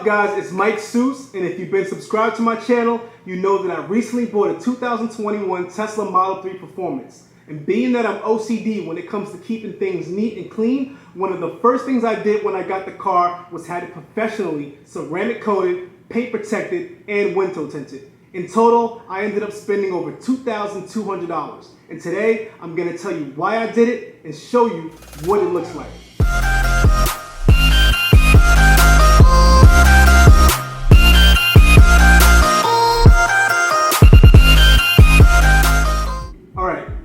up, guys? It's Mike Seuss, and if you've been subscribed to my channel, you know that I recently bought a 2021 Tesla Model 3 Performance. And being that I'm OCD when it comes to keeping things neat and clean, one of the first things I did when I got the car was had it professionally ceramic coated, paint protected, and window tinted. In total, I ended up spending over $2,200. And today, I'm going to tell you why I did it and show you what it looks like.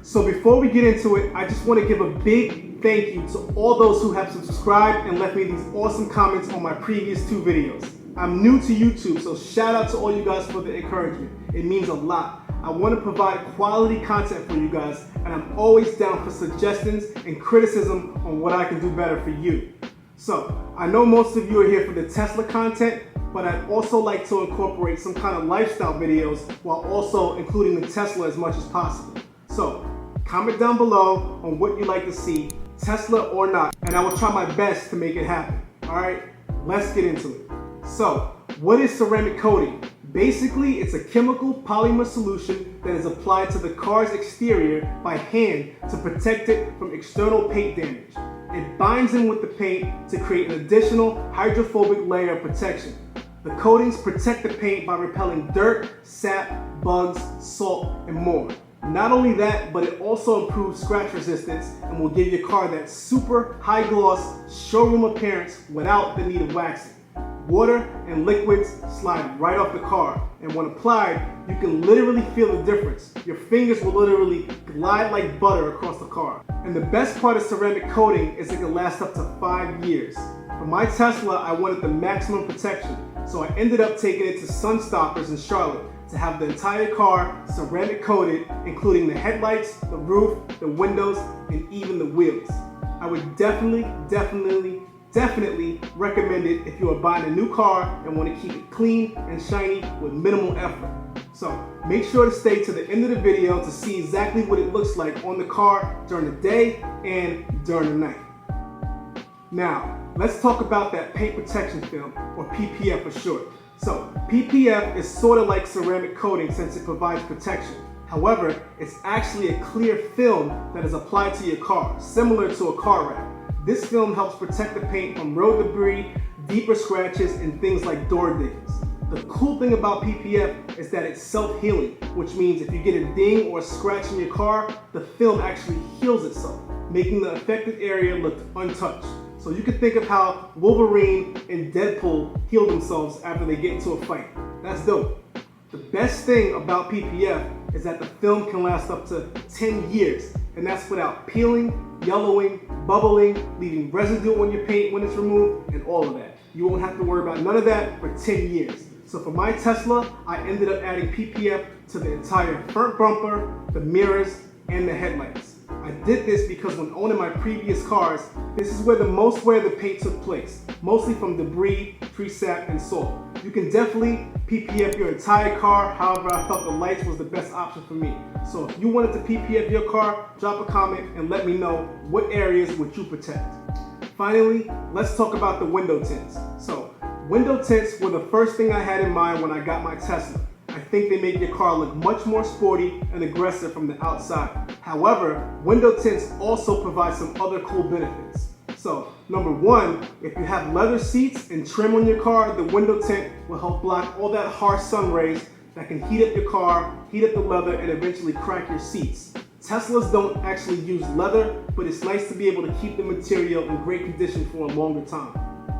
So before we get into it, I just want to give a big thank you to all those who have subscribed and left me these awesome comments on my previous 2 videos. I'm new to YouTube, so shout out to all you guys for the encouragement. It means a lot. I want to provide quality content for you guys, and I'm always down for suggestions and criticism on what I can do better for you. So, I know most of you are here for the Tesla content, but I'd also like to incorporate some kind of lifestyle videos while also including the Tesla as much as possible. So, comment down below on what you'd like to see, Tesla or not, and I will try my best to make it happen. Alright, let's get into it. So, what is ceramic coating? Basically, it's a chemical polymer solution that is applied to the car's exterior by hand to protect it from external paint damage. It binds in with the paint to create an additional hydrophobic layer of protection. The coatings protect the paint by repelling dirt, sap, bugs, salt, and more. Not only that, but it also improves scratch resistance and will give your car that super high gloss showroom appearance without the need of waxing. Water and liquids slide right off the car, and when applied, you can literally feel the difference. Your fingers will literally glide like butter across the car. And the best part of ceramic coating is it can last up to 5 years. For my Tesla, I wanted the maximum protection, so I ended up taking it to Sun Stoppers in Charlotte to have the entire car ceramic coated, including the headlights, the roof, the windows, and even the wheels. I would definitely recommend it if you are buying a new car and want to keep it clean and shiny with minimal effort. So make sure to stay to the end of the video to see exactly what it looks like on the car during the day and during the night. Now, let's talk about that paint protection film, or PPF for short. So, PPF is sort of like ceramic coating since it provides protection. However, it's actually a clear film that is applied to your car, similar to a car wrap. This film helps protect the paint from road debris, deeper scratches, and things like door dings. The cool thing about PPF is that it's self-healing, which means if you get a ding or a scratch in your car, the film actually heals itself, making the affected area look untouched. So you can think of how Wolverine and Deadpool heal themselves after they get into a fight. That's dope. The best thing about PPF is that the film can last up to 10 years, and that's without peeling, yellowing, bubbling, leaving residue on your paint when it's removed, and all of that. You won't have to worry about none of that for 10 years. So for my Tesla, I ended up adding PPF to the entire front bumper, the mirrors, and the headlights. I did this because when owning my previous cars, this is where the most wear of the paint took place, mostly from debris, tree sap, and salt. You can definitely PPF your entire car, however I felt the lights was the best option for me. So if you wanted to PPF your car, drop a comment and let me know what areas would you protect. Finally, let's talk about the window tints. So, window tints were the first thing I had in mind when I got my Tesla. I think they make your car look much more sporty and aggressive from the outside. However, window tints also provide some other cool benefits. So, number 1, if you have leather seats and trim on your car, the window tint will help block all that harsh sun rays that can heat up your car, heat up the leather, and eventually crack your seats. Teslas don't actually use leather, but it's nice to be able to keep the material in great condition for a longer time.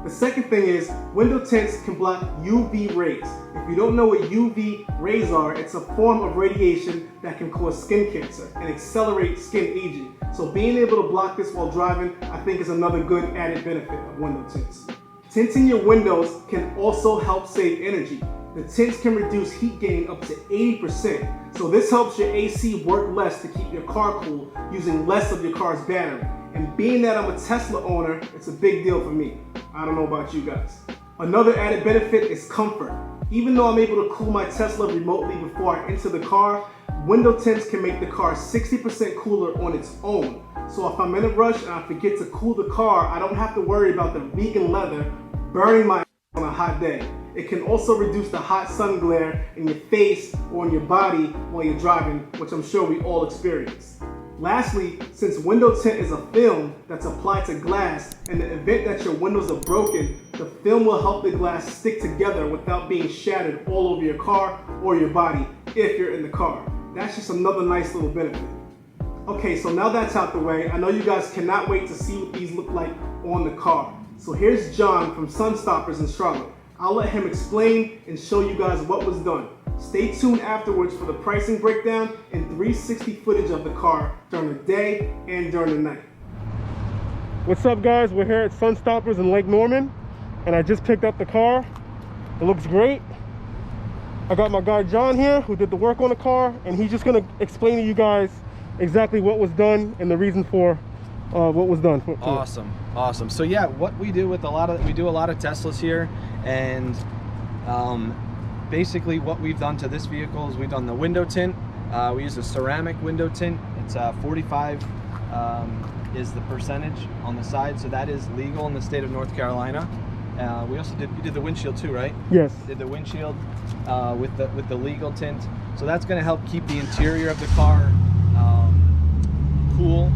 The second thing is, window tints can block UV rays. If you don't know what UV rays are, it's a form of radiation that can cause skin cancer and accelerate skin aging. So being able to block this while driving, I think is another good added benefit of window tints. Tinting your windows can also help save energy. The tints can reduce heat gain up to 80%. So this helps your AC work less to keep your car cool, using less of your car's battery. And being that I'm a Tesla owner, it's a big deal for me. I don't know about you guys. Another added benefit is comfort. Even though I'm able to cool my Tesla remotely before I enter the car, window tints can make the car 60% cooler on its own. So if I'm in a rush and I forget to cool the car, I don't have to worry about the vegan leather burning my on a hot day. It can also reduce the hot sun glare in your face or on your body while you're driving, which I'm sure we all experience. Lastly, since window tint is a film that's applied to glass, in the event that your windows are broken, the film will help the glass stick together without being shattered all over your car or your body if you're in the car. That's just another nice little benefit. Okay, so now that's out the way, I know you guys cannot wait to see what these look like on the car. So here's John from Sun Stoppers in Charlotte. I'll let him explain and show you guys what was done. Stay tuned afterwards for the pricing breakdown and 360 footage of the car during the day and during the night. What's up guys, we're here at Sun Stoppers in Lake Norman and I just picked up the car. It looks great. I got my guy John here who did the work on the car and he's just gonna explain to you guys exactly what was done and the reason for what was done. Awesome. So yeah, what we do with we do a lot of Teslas here, and basically what we've done to this vehicle is we've done the window tint. We use a ceramic window tint. It's 45 is the percentage on the side, so that is legal in the state of North Carolina. We also you did the windshield too, right? Yes. Did the windshield with the legal tint. So that's going to help keep the interior of the car cool,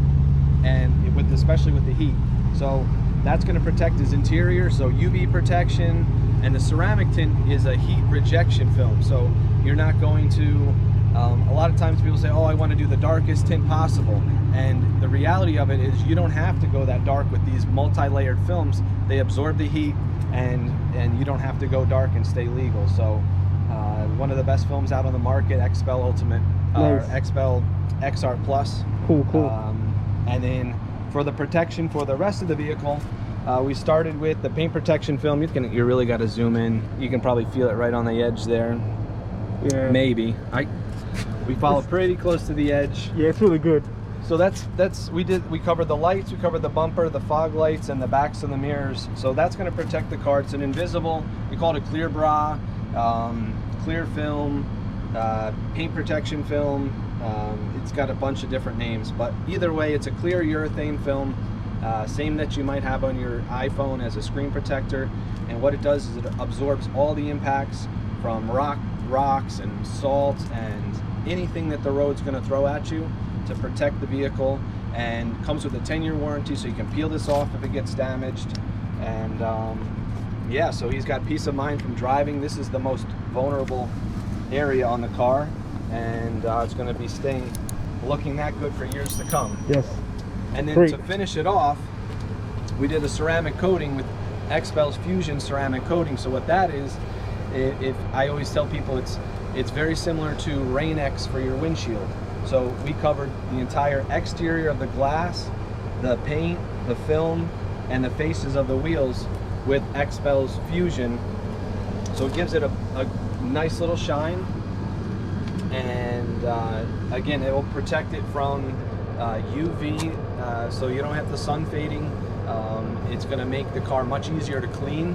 and especially with the heat. So that's going to protect his interior, so UV protection. And the ceramic tint is a heat rejection film, so you're not going to a lot of times people say, oh, I want to do the darkest tint possible, and the reality of it is you don't have to go that dark with these multi-layered films. They absorb the heat, and you don't have to go dark and stay legal. So one of the best films out on the market, XPEL Ultimate, or XPEL XR Plus. Cool. And then for the protection for the rest of the vehicle, we started with the paint protection film. You really got to zoom in. You can probably feel it right on the edge there. Yeah. Maybe. We follow pretty close to the edge. Yeah, it's really good. So we covered the lights, we covered the bumper, the fog lights, and the backs of the mirrors. So that's going to protect the car. It's an invisible, we call it a clear bra, clear film, paint protection film. It's got a bunch of different names, but either way, it's a clear urethane film, same that you might have on your iPhone as a screen protector. And what it does is it absorbs all the impacts from rocks and salt and anything that the road's going to throw at you, to protect the vehicle. And comes with a 10-year warranty, so you can peel this off if it gets damaged. And yeah, so he's got peace of mind from driving. This is the most vulnerable area on the car, and it's going to be looking that good for years to come. Yes. And then to finish it off, we did a ceramic coating with XPEL's Fusion ceramic coating. So what that is, if I always tell people it's very similar to Rain-X for your windshield. So we covered the entire exterior of the glass, the paint, the film, and the faces of the wheels with XPEL's Fusion. So it gives it a nice little shine, and again, it will protect it from UV, so you don't have the sun fading. It's going to make the car much easier to clean.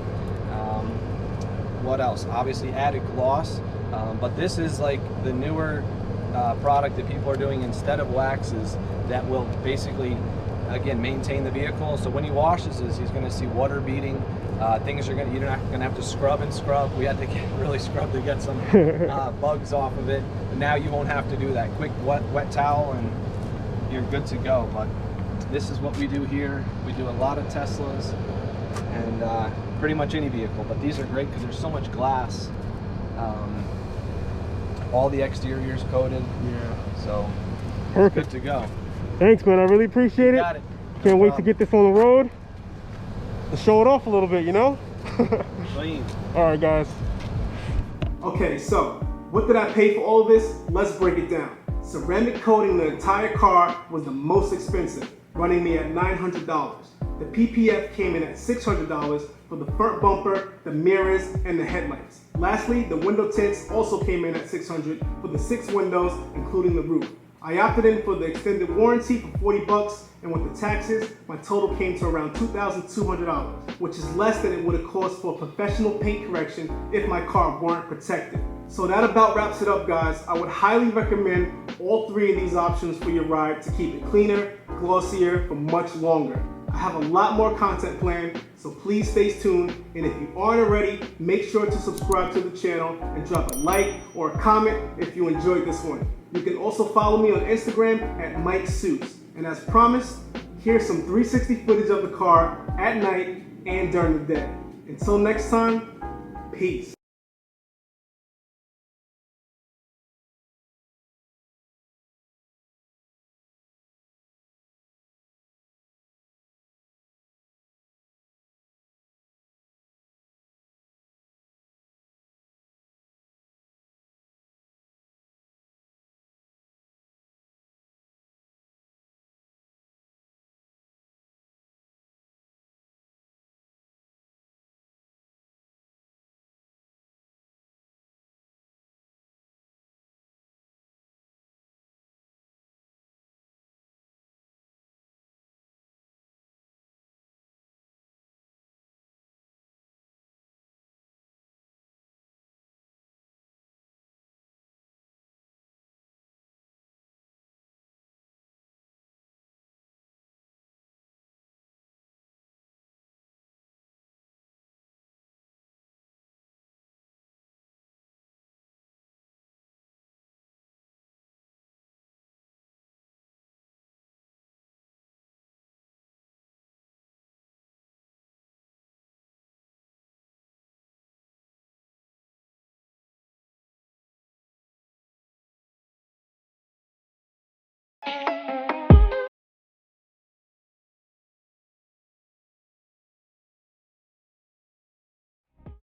What else? Obviously added gloss, but this is like the newer product that people are doing instead of waxes that will basically, again, maintain the vehicle. So when he washes this, he's going to see water beading. You're not going to have to scrub and scrub. We had to get really scrubbed to get some bugs off of it. But now you won't have to do that. Quick wet towel and you're good to go. But this is what we do here. We do a lot of Teslas and pretty much any vehicle. But these are great because there's so much glass. All the exteriors coated. Yeah. So perfect. Good to go. Thanks, man. I really appreciate it. Got it. Can't wait to get this on the road and show it off a little bit, you know? Clean. All right, guys. Okay, so what did I pay for all of this? Let's break it down. Ceramic coating the entire car was the most expensive, running me at $900. The PPF came in at $600 for the front bumper, the mirrors, and the headlights. Lastly, the window tints also came in at $600 for the 6 windows, including the roof. I opted in for the extended warranty for $40, and with the taxes, my total came to around $2,200, which is less than it would have cost for a professional paint correction if my car weren't protected. So that about wraps it up, guys. I would highly recommend all 3 of these options for your ride to keep it cleaner, glossier for much longer. I have a lot more content planned, so please stay tuned. And if you aren't already, make sure to subscribe to the channel and drop a like or a comment if you enjoyed this one. You can also follow me on Instagram at Mike Suits. And as promised, here's some 360 footage of the car at night and during the day. Until next time, peace.